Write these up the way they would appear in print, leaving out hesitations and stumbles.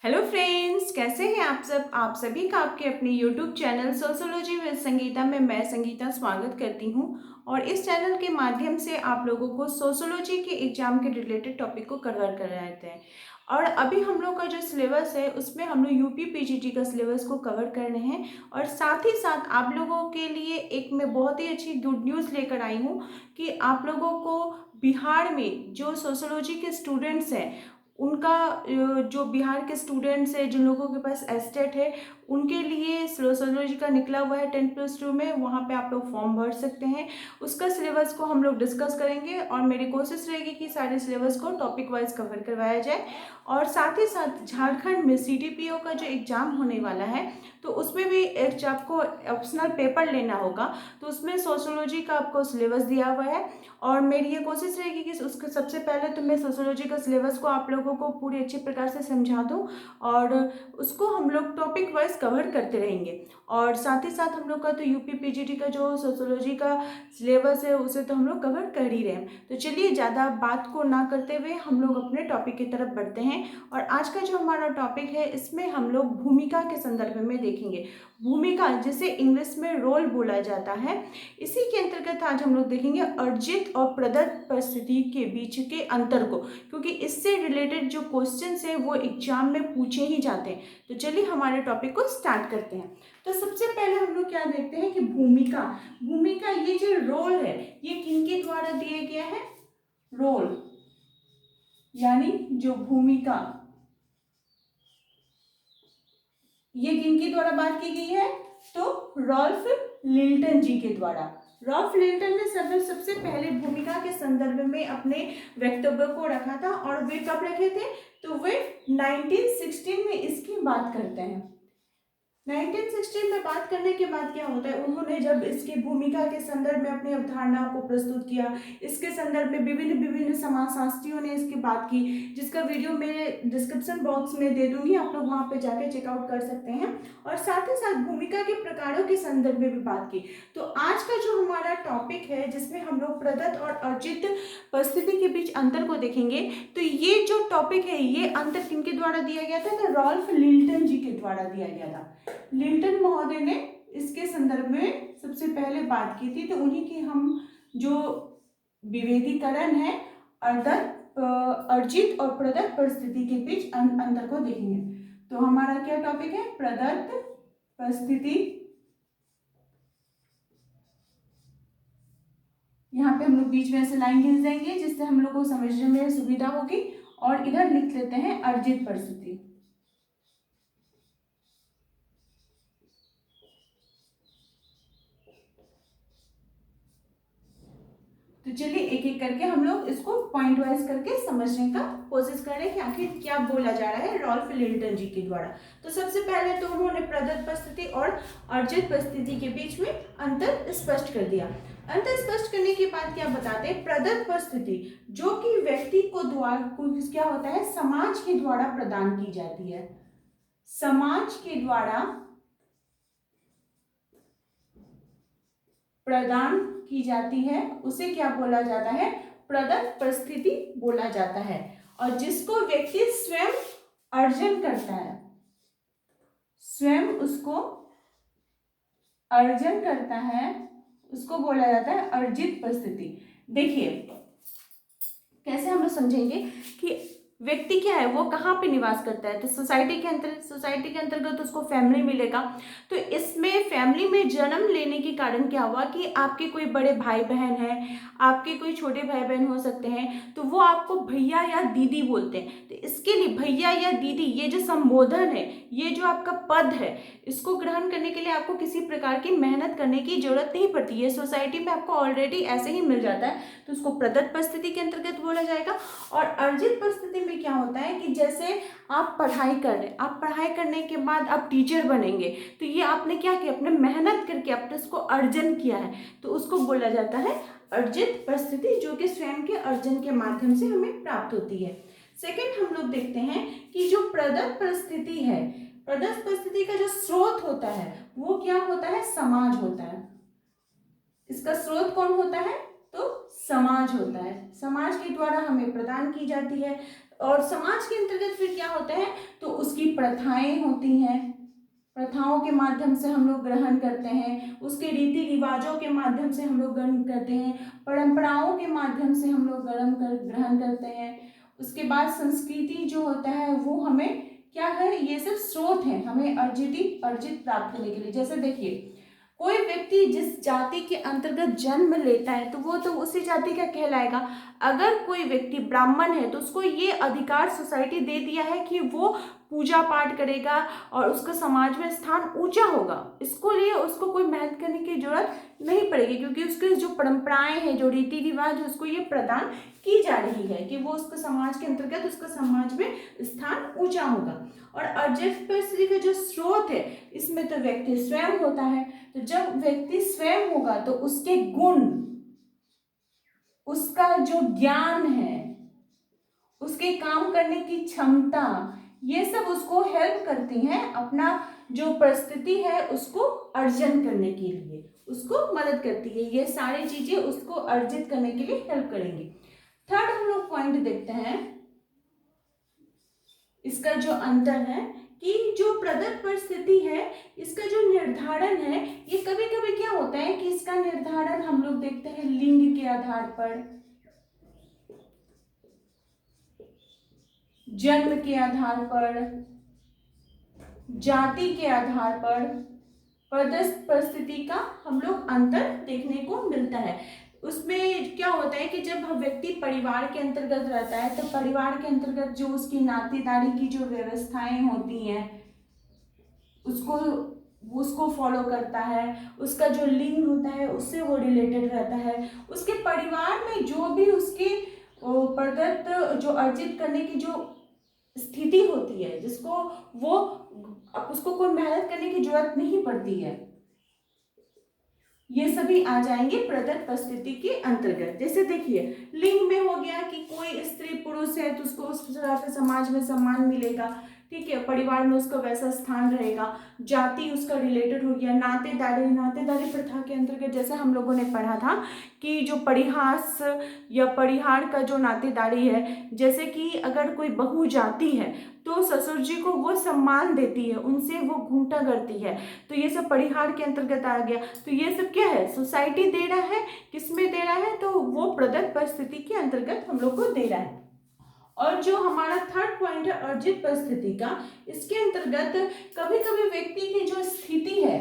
Hello friends, कैसे हैं आप सब। आप सभी का आपके अपने YouTube channel sociology with Sangeeta में मैं संगीता स्वागत करती हूं। और इस चैनल के माध्यम से आप लोगों को सोशियोलॉजी के एग्जाम के रिलेटेड टॉपिक को कवर कर रहे हैं। और अभी हम लोग का जो सिलेबस है उसमें हम लोग यूपी पीजीटी का सिलेबस को कवर कर रहे हैं। और साथ ही साथ आप लोगों के लिए एक मैं बहुत ही अच्छी गुड न्यूज़ लेकर आई हूँ कि आप लोगों को बिहार में जो सोशियोलॉजी के स्टूडेंट्स हैं उनका जो बिहार के स्टूडेंट्स हैं जिन लोगों के पास एस्टेट है उनके लिए सोशियोलॉजी का निकला हुआ है 10+2 में। वहाँ पे आप लोग फॉर्म भर सकते हैं। उसका सिलेबस को हम लोग डिस्कस करेंगे और मेरी कोशिश रहेगी कि सारे सिलेबस को टॉपिक वाइज कवर करवाया जाए। और साथ ही साथ झारखंड में सीडीपीओ का जो एग्ज़ाम होने वाला है तो उसमें भी एक आपको ऑप्शनल पेपर लेना होगा, तो उसमें सोशियोलॉजी का आपको सिलेबस दिया हुआ है। और मेरी ये कोशिश रहेगी कि उसके सबसे पहले तो मैं सोशियोलॉजी का सिलेबस को आप लोगों को पूरी अच्छी प्रकार से समझा दूं और उसको हम लोग टॉपिक वाइज कवर करते रहेंगे। और साथ ही साथ हम लोग का तो यूपी पीजीटी का जो सोशियोलॉजी का सिलेबस है उसे तो हम लोग कवर कर ही रहे हैं। तो चलिए ज़्यादा बात को ना करते हुए हम लोग अपने टॉपिक की तरफ बढ़ते हैं। और आज का जो हमारा टॉपिक है इसमें हम लोग भूमिका के संदर्भ में देखेंगे। भूमिका जिसे इंग्लिश में रोल बोला जाता है, इसी के अंतर्गत आज हम लोग देखेंगे अर्जित और प्रदत्त परिस्थिति के बीच के अंतर को, क्योंकि इससे रिलेटेड जो क्वेश्चंस है वो एग्जाम में पूछे ही जाते हैं। तो चलिए हमारे टॉपिक को स्टार्ट करते हैं। तो सबसे पहले हम लोग क्या देखते हैं कि भूमिका भूमिका ये जो रोल है ये किनके द्वारा दिया गया है। रोल यानी जो भूमिका ये किनके द्वारा बात की गई है, तो रॉल्फ लिल्टन जी के द्वारा। रॉल्फ लिल्टन ने सबसे पहले भूमिका के संदर्भ में अपने वक्तव्य को रखा था। और वे कब रखे थे, तो वे 1916 में इसकी बात करते हैं। 1916 में बात करने के बाद क्या होता है, उन्होंने जब इसकी भूमिका के संदर्भ में अपनी अवधारणाओं को प्रस्तुत किया, इसके संदर्भ में विभिन्न विभिन्न समाजशास्त्रियों ने इसकी बात की, जिसका वीडियो मैं डिस्क्रिप्शन बॉक्स में दे दूंगी, आप लोग वहां पे जाके चेकआउट कर सकते हैं। और साथ ही साथ भूमिका के प्रकारों के संदर्भ में भी बात की। तो आज का जो हमारा टॉपिक है जिसमें हम लोग प्रदत्त और अर्जित परिस्थिति के बीच अंतर को देखेंगे, तो ये जो टॉपिक है ये अंतर किनके द्वारा दिया गया था, तो रॉल्फ लिल्टन जी के द्वारा दिया गया था। लिल्टन महोदय ने इसके संदर्भ में सबसे पहले बात की थी। तो उन्हीं की हम जो विभेदीकरण है अर्जित और प्रदत्त परिस्थिति के बीच अंतर को देखेंगे। तो हमारा क्या टॉपिक है, प्रदत्त परिस्थिति। यहाँ पे हम लोग बीच में ऐसे लाइन खींच देंगे जिससे हम लोग को समझने में सुविधा होगी। और इधर लिख लेते हैं अर्जित परिस्थिति। तो चलिए एक एक करके हम लोग इसको पॉइंट वाइज करके समझने का कोशिश करें कि आखिर क्या बोला जा रहा है रॉल्फ लिल्टन जी के द्वारा। तो सबसे पहले तो उन्होंने प्रदत्त परिस्थिति और अर्जित परिस्थिति के बीच में अंतर स्पष्ट कर दिया। अंतर स्पष्ट करने के बाद क्या बताते हैं, प्रदत्त परिस्थिति जो कि व्यक्ति को द्वारा क्या होता है, समाज के द्वारा प्रदान की जाती है। समाज के द्वारा प्रदान की जाती है, उसे क्या बोला जाता है, प्रदत्त परिस्थिति बोला जाता है। और जिसको व्यक्ति स्वयं अर्जन करता है, स्वयं उसको अर्जन करता है, उसको बोला जाता है अर्जित परिस्थिति। देखिए कैसे हम लोग समझेंगे कि व्यक्ति क्या है, वो कहाँ पे निवास करता है, तो सोसाइटी के अंतर्गत उसको फैमिली मिलेगा। तो इसमें फैमिली में जन्म लेने के कारण क्या हुआ कि आपके कोई बड़े भाई बहन हैं, आपके कोई छोटे भाई बहन हो सकते हैं, तो वो आपको भैया या दीदी बोलते हैं। तो इसके लिए भैया या दीदी ये जो संबोधन है, ये जो आपका पद है, इसको ग्रहण करने के लिए आपको किसी प्रकार की मेहनत करने की जरूरत नहीं पड़ती है। सोसाइटी में आपको ऑलरेडी ऐसे ही मिल जाता है, तो उसको प्रदत्त परिस्थिति के अंतर्गत बोला जाएगा। और अर्जित परिस्थिति में क्या होता है कि जैसे आप पढ़ाई कर रहे हैं, आप पढ़ाई करने के बाद आप टीचर बनेंगे, तो ये आपने क्या किया, अपने मेहनत करके आपने इसको अर्जन किया है, तो उसको बोला जाता है अर्जित परिस्थिति, जो कि स्वयं के अर्जन के माध्यम से हमें प्राप्त होती है। सेकंड हम लोग देखते हैं कि जो प्रदत्त परिस्थिति है, प्रदत्त परिस्थिति का जो स्रोत होता है वो क्या होता है, समाज होता है। इसका स्रोत कौन होता है, तो समाज होता है। समाज के द्वारा हमें प्रदान की जाती है। और समाज के अंतर्गत फिर क्या होता है, तो उसकी प्रथाएं होती हैं, प्रथाओं के माध्यम से हम लोग ग्रहण करते हैं, उसके रीति रिवाजों के माध्यम से हम लोग ग्रहण करते हैं, परंपराओं के माध्यम से हम लोग ग्रहण करते हैं। उसके बाद संस्कृति जो होता है वो हमें क्या है, ये सब स्रोत है हमें अर्जित प्राप्त करने के लिए। जैसे देखिए, कोई व्यक्ति जिस जाति के अंतर्गत जन्म लेता है तो वो तो उसी जाति का कहलाएगा। अगर कोई व्यक्ति ब्राह्मण है तो उसको ये अधिकार सोसाइटी दे दिया है कि वो पूजा पाठ करेगा और उसका समाज में स्थान ऊंचा होगा। इसको लिए उसको कोई मेहनत करने की जरूरत नहीं पड़ेगी, क्योंकि उसके जो परंपराएं हैं, जो रीति रिवाज, उसको ये प्रदान की जा रही है कि वो उसका समाज के अंतर्गत उसका समाज में स्थान ऊंचा होगा। और अर्जित परिस्थिति का जो स्रोत है, इसमें तो व्यक्ति स्वयं होता है। तो जब व्यक्ति स्वयं होगा तो उसके गुण, उसका जो ज्ञान है, उसके काम करने की क्षमता, ये सब उसको हेल्प करती हैं अपना जो परिस्थिति है उसको अर्जन करने के लिए, उसको मदद करती है। ये सारी चीजें उसको अर्जित करने के लिए हेल्प करेंगी। थर्ड हम लोग पॉइंट देखते हैं, इसका जो अंतर है कि जो प्रदत्त परिस्थिति है, इसका जो निर्धारण है, ये कभी कभी क्या होता है कि इसका निर्धारण हम लोग देखते हैं लिंग के आधार पर, जन्म के आधार पर, जाति के आधार पर प्रदत्त परिस्थिति का हम लोग अंतर देखने को मिलता है। उसमें क्या होता है कि जब व्यक्ति परिवार के अंतर्गत रहता है तो परिवार के अंतर्गत जो उसकी नातेदारी की जो व्यवस्थाएं होती हैं उसको फॉलो करता है, उसका जो लिंग होता है उससे वो रिलेटेड रहता है, उसके परिवार में जो भी उसके प्रदत्त जो अर्जित करने की जो स्थिति होती है, जिसको वो उसको कोई मेहनत करने की जरूरत नहीं पड़ती है, ये सभी आ जाएंगे प्रदत्त परिस्थिति के अंतर्गत। जैसे देखिए, लिंग में हो गया कि कोई स्त्री पुरुष है तो उसको उस तरह से समाज में सम्मान मिलेगा, ठीक है, परिवार में उसका वैसा स्थान रहेगा। जाति उसका रिलेटेड हो गया। नातेदारी प्रथा के अंतर्गत जैसे हम लोगों ने पढ़ा था कि जो परिहास या परिहार का जो नातेदारी है, जैसे कि अगर कोई बहु जाति है तो ससुर जी को वो सम्मान देती है, उनसे वो घूंटा करती है, तो ये सब परिहार के अंतर्गत आ गया। तो ये सब क्या है, सोसाइटी दे रहा है, किसमें दे रहा है, तो वो प्रदत्त परिस्थिति के अंतर्गत हम लोग को दे रहा है। और जो हमारा थर्ड पॉइंट है अर्जित परिस्थिति का, इसके अंतर्गत कभी कभी व्यक्ति की जो स्थिति है,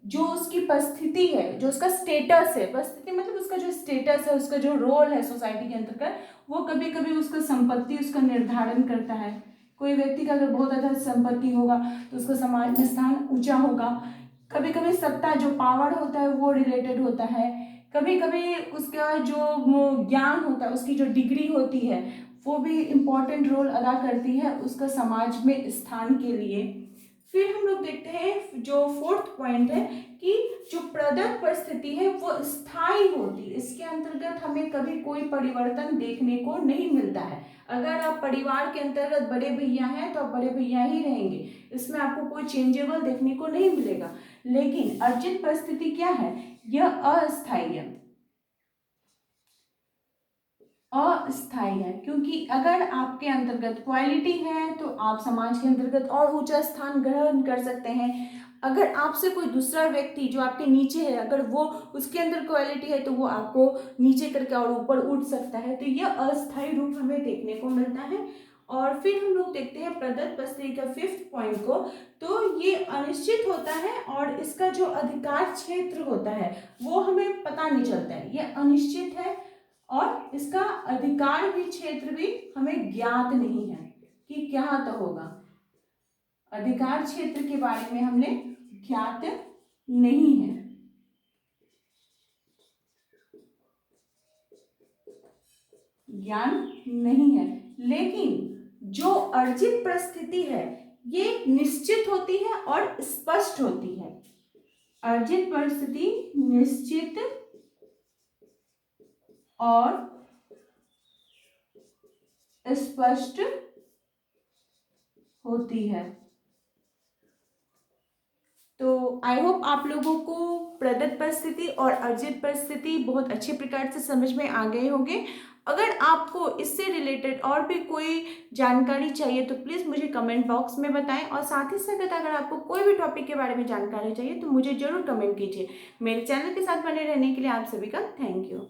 जो उसकी परिस्थिति है, जो उसका स्टेटस है, परिस्थिति मतलब उसका जो स्टेटस है, उसका जो रोल है सोसाइटी के अंतर्गत, वो कभी कभी उसका संपत्ति उसका निर्धारण करता है। कोई व्यक्ति का अगर बहुत ज्यादा संपत्ति होगा तो उसका समाज में स्थान ऊंचा होगा। कभी कभी सत्ता, जो पावर होता है वो रिलेटेड होता है। कभी कभी उसका जो ज्ञान होता है, उसकी जो डिग्री होती है, वो भी इम्पोर्टेंट रोल अदा करती है उसका समाज में स्थान के लिए। फिर हम लोग देखते हैं जो फोर्थ पॉइंट है कि जो प्रदत्त परिस्थिति है वो स्थायी होती है। इसके अंतर्गत हमें कभी कोई परिवर्तन देखने को नहीं मिलता है। अगर आप परिवार के अंतर्गत बड़े भैया हैं तो आप बड़े भैया ही रहेंगे, इसमें आपको कोई चेंजेबल देखने को नहीं मिलेगा। लेकिन अर्जित परिस्थिति क्या है, यह अस्थायी है, अस्थायी है, क्योंकि अगर आपके अंतर्गत क्वालिटी है तो आप समाज के अंतर्गत और ऊंचा स्थान ग्रहण कर सकते हैं। अगर आपसे कोई दूसरा व्यक्ति जो आपके नीचे है, अगर वो उसके अंदर क्वालिटी है तो वो आपको नीचे करके और ऊपर उठ सकता है। तो यह अस्थायी रूप हमें देखने को मिलता है। और फिर हम लोग देखते हैं प्रदत्त परिस्थिति का फिफ्थ पॉइंट को, तो ये अनिश्चित होता है और इसका जो अधिकार क्षेत्र होता है वो हमें पता नहीं चलता है, ये अनिश्चित है और इसका अधिकार भी क्षेत्र भी हमें ज्ञात नहीं है कि क्या तो होगा। अधिकार क्षेत्र के बारे में हमने ज्ञात नहीं है, ज्ञान नहीं है। लेकिन जो अर्जित परिस्थिति है ये निश्चित होती है और स्पष्ट होती है। अर्जित परिस्थिति निश्चित और स्पष्ट होती है। तो आई होप आप लोगों को प्रदत्त परिस्थिति और अर्जित परिस्थिति बहुत अच्छे प्रकार से समझ में आ गए होंगे। अगर आपको इससे रिलेटेड और भी कोई जानकारी चाहिए तो प्लीज़ मुझे कमेंट बॉक्स में बताएं, और साथ ही साथ अगर आपको कोई भी टॉपिक के बारे में जानकारी चाहिए तो मुझे ज़रूर कमेंट कीजिए। मेरे चैनल के साथ बने रहने के लिए आप सभी का थैंक यू।